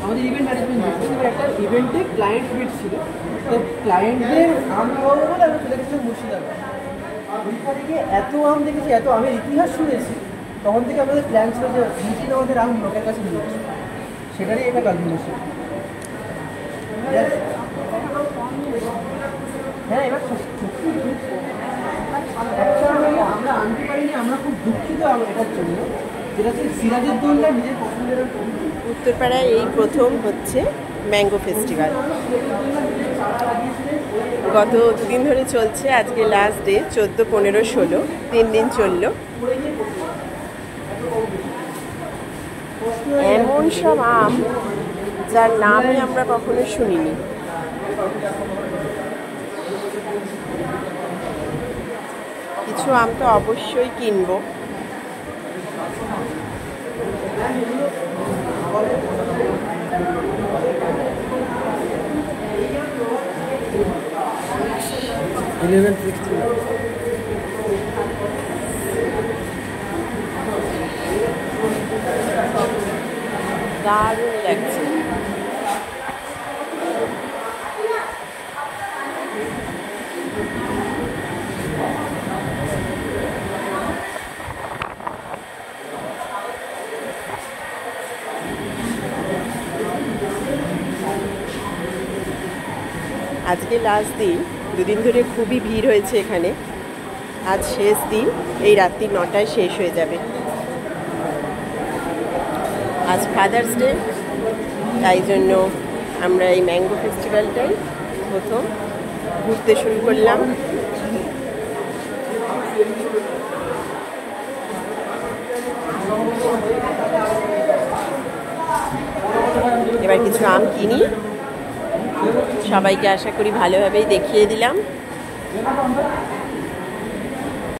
আমাদের event management একটা ইভেন্টে ক্লায়েন্ট মিট ছিল, তো ক্লায়েন্টদের আম খাওয়াবো বলে আমরা চলে গেছিলাম মুর্শিদাবাদ। ওইখান থেকে এত আম দেখেছি, এত আমের ইতিহাস শুনেছি, তখন থেকে আমাদের প্ল্যান ছিল যে দুদিন আমাদের আম লোকের কাছে নিয়ে আসি, সেটারই এটা কালকুলেশন। হ্যাঁ, এবার আমরা আনতে পারিনি, আমরা খুব দুঃখিত এটার জন্য, যেটা হচ্ছে সিরাজউদ্দৌলা নিজের পছন্দের। উত্তরপাড়ায় এই প্রথম হচ্ছে ম্যাঙ্গো ফেস্টিভ্যাল। গত দুদিন ধরে চলছে, আজকে লাস্ট ডে, 14, 15, 16, 3 দিন চললো। এমন সব আম যার নামই আমরা কখনো শুনিনি। কিছু আম তো অবশ্যই কিনবো। দারুণ লাগছে। আজকে লাস্ট দিন, দুদিন ধরে খুবই ভিড় হয়েছে এখানে। আজ শেষ দিন, এই রাত্রি 9টায় শেষ হয়ে যাবে। আজ ফাদার্স ডে, তাই জন্য আমরা এই ম্যাঙ্গো ফেস্টিভ্যালটাই প্রথম ঘুরতে শুরু করলাম। এবার কিছু আম কিনি, সবাইকে আশা করি ভালোভাবেই দেখিয়ে দিলাম।